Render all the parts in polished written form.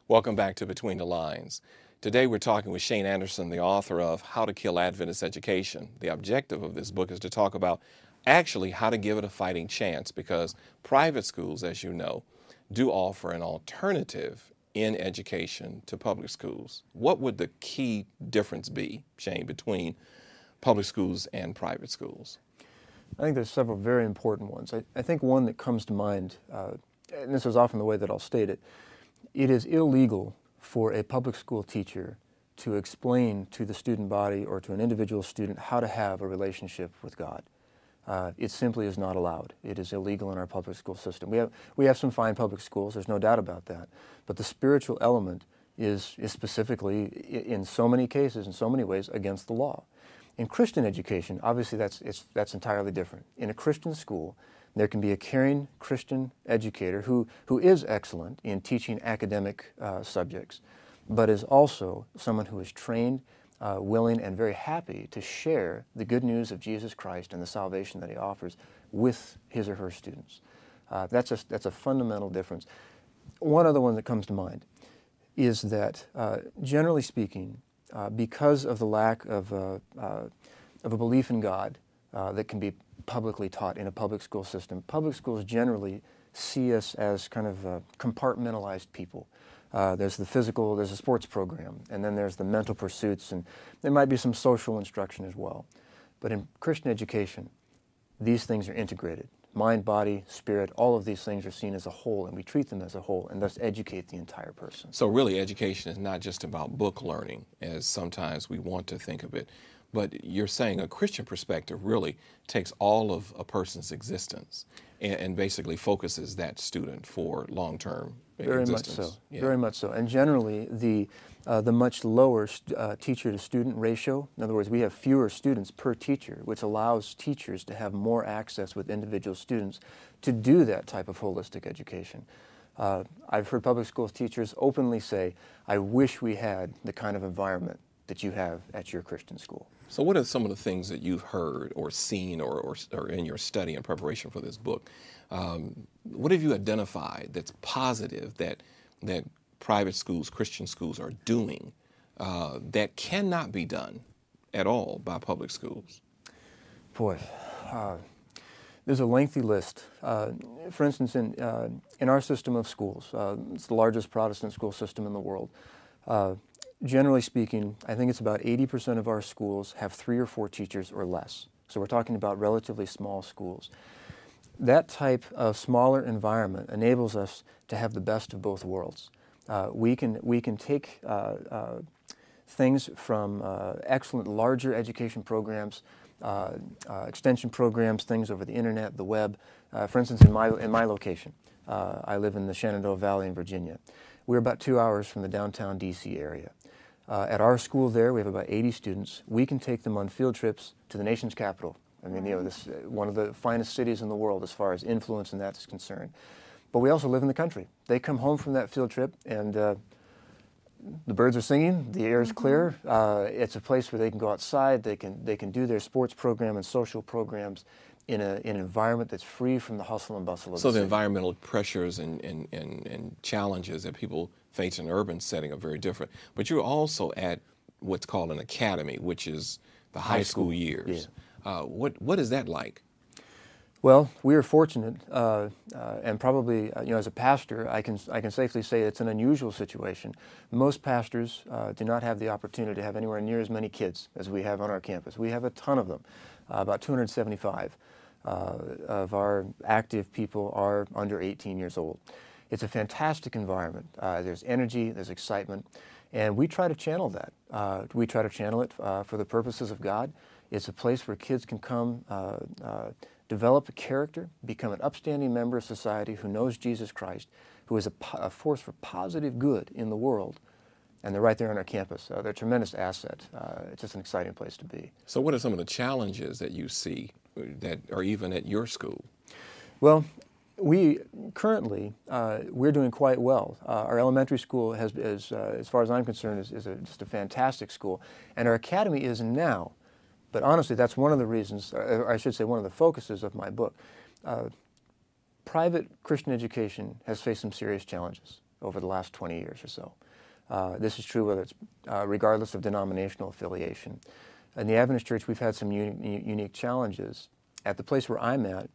Welcome back to Between the Lines. Today we're talking with Shane Anderson, the author of How to Kill Adventist Education. The objective of this book is to talk about actually how to give it a fighting chance, because private schools, as you know, do offer an alternative in education to public schools. What would the key difference be, Shane, between public schools and private schools? I think there's several very important ones. I think one that comes to mind, and this is often the way that I'll state it, it is illegal for a public school teacher to explain to the student body or to an individual student how to have a relationship with God. It simply is not allowed. It is illegal in our public school system. We have some fine public schools, there's no doubt about that, but the spiritual element is specifically, in so many cases, in so many ways, against the law. In Christian education, obviously that's entirely different. In a Christian school, there can be a caring Christian educator who is excellent in teaching academic subjects, but is also someone who is trained, willing, and very happy to share the good news of Jesus Christ and the salvation that he offers with his or her students. That's a fundamental difference. One other one that comes to mind is that, generally speaking, because of the lack of a belief in God that can be publicly taught in a public school system, public schools generally see us as kind of compartmentalized people. There's the physical, there's a sports program, and then there's the mental pursuits, and there might be some social instruction as well. But in Christian education, these things are integrated. Mind, body, spirit, all of these things are seen as a whole, and we treat them as a whole, and thus educate the entire person. So really, education is not just about book learning, as sometimes we want to think of it, but you're saying a Christian perspective really takes all of a person's existence and basically focuses that student for long-term Very existence. much so. Yeah. Very much so. And generally, the much lower teacher-to-student ratio, in other words, we have fewer students per teacher, which allows teachers to have more access with individual students to do that type of holistic education. I've heard public school teachers openly say, I wish we had the kind of environment that you have at your Christian school. So what are some of the things that you've heard or seen or in your study and preparation for this book? What have you identified that's positive that private schools, Christian schools are doing that cannot be done at all by public schools? Boy, there's a lengthy list. For instance, in our system of schools, it's the largest Protestant school system in the world. Generally speaking, I think it's about 80% of our schools have 3 or 4 teachers or less. So we're talking about relatively small schools. That type of smaller environment enables us to have the best of both worlds. We can take things from excellent larger education programs, extension programs, things over the internet, the web. For instance, in my location, I live in the Shenandoah Valley in Virginia. We're about 2 hours from the downtown D.C. area. At our school there, we have about 80 students. We can take them on field trips to the nation's capital. I mean, this is one of the finest cities in the world as far as influence in that is concerned. But we also live in the country. They come home from that field trip, and the birds are singing, the air is clear. It's a place where they can go outside, they can do their sports program and social programs in an environment that's free from the hustle and bustle of the city. So the environmental pressures and challenges that people face in an urban setting are very different. But you're also at what's called an academy, which is the high school years. Yeah. What is that like? Well, we are fortunate, and probably, as a pastor, I can safely say it's an unusual situation. Most pastors do not have the opportunity to have anywhere near as many kids as we have on our campus. We have a ton of them, about 275 of our active people are under 18 years old. It's a fantastic environment. There's energy, there's excitement, and we try to channel that. We try to channel it for the purposes of God. It's a place where kids can come, develop a character, become an upstanding member of society who knows Jesus Christ, who is a force for positive good in the world, and they're right there on our campus. They're a tremendous asset. It's just an exciting place to be. So what are some of the challenges that you see that are even at your school? Well, we currently, we're doing quite well. Our elementary school as far as I'm concerned, is just a fantastic school. And our academy is now But honestly, that's one of the reasons, or I should say one of the focuses of my book. Private Christian education has faced some serious challenges over the last 20 years or so. This is true whether it's regardless of denominational affiliation. In the Adventist Church, we've had some unique challenges. At the place where I'm at,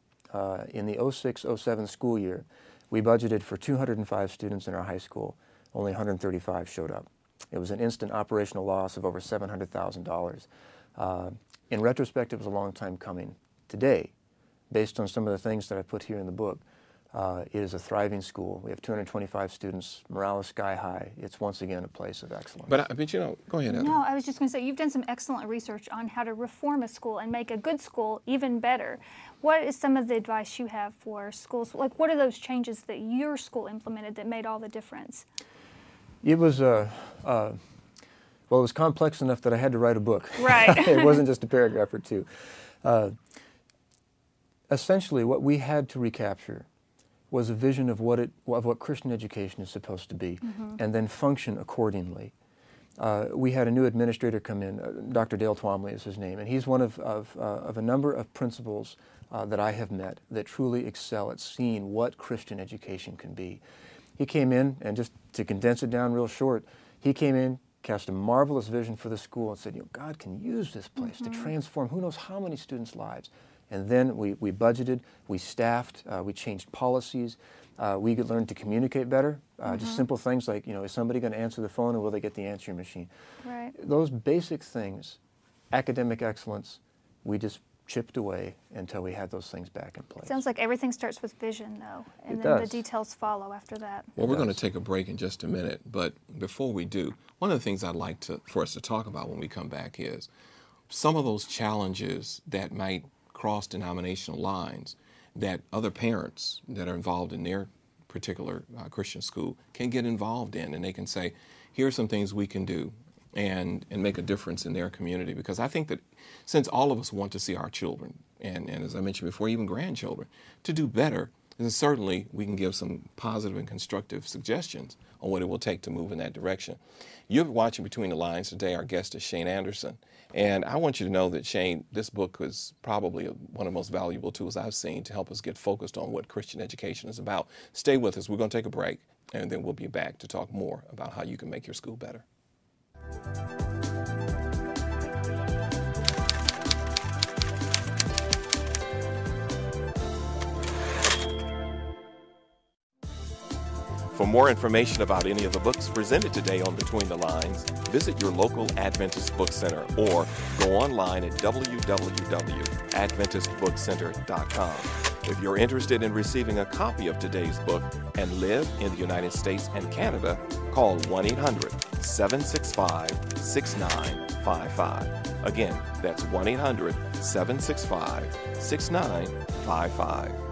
in the 06-07 school year, we budgeted for 205 students in our high school. Only 135 showed up. It was an instant operational loss of over $700,000. In retrospect, it was a long time coming. Today, based on some of the things that I put here in the book, it is a thriving school. We have 225 students. Morale is sky high. It's once again a place of excellence. But you know, go ahead, Heather. No, I was just going to say, you've done some excellent research on how to reform a school and make a good school even better. What is some of the advice you have for schools? Like, what are those changes that your school implemented that made all the difference? It was, well, it was complex enough that I had to write a book. Right. It wasn't just a paragraph or two. Essentially, what we had to recapture was a vision of what Christian education is supposed to be, and then function accordingly. We had a new administrator come in, Dr. Dale Twomley is his name, and he's one of a number of principals that I have met that truly excel at seeing what Christian education can be. He came in, and just to condense it down real short, he came in, cast a marvelous vision for the school, and said, you know, God can use this place to transform who knows how many students' lives. And then we budgeted, we staffed, we changed policies, we could learn to communicate better. Just simple things like, you know, is somebody going to answer the phone or will they get the answering machine? Right. Those basic things, academic excellence, we just chipped away until we had those things back in place. Sounds like everything starts with vision, though, and It then the does. details follow after that. Well, we're going to take a break in just a minute, but before we do, one of the things I'd like for us to talk about when we come back is some of those challenges that might cross denominational lines that other parents that are involved in their particular Christian school can get involved in, and they can say, here are some things we can do and make a difference in their community. Because I think that since all of us want to see our children, and as I mentioned before, even grandchildren, to do better, then certainly we can give some positive and constructive suggestions on what it will take to move in that direction. You're watching Between the Lines today. Our guest is Shane Anderson. And I want you to know that, Shane, this book was probably one of the most valuable tools I've seen to help us get focused on what Christian education is about. Stay with us. We're going to take a break, and then we'll be back to talk more about how you can make your school better. For more information about any of the books presented today on Between the Lines, visit your local Adventist Book Center or go online at www.adventistbookcenter.com. If you're interested in receiving a copy of today's book and live in the United States and Canada, call 1-800-765-6955. Again, that's 1-800-765-6955.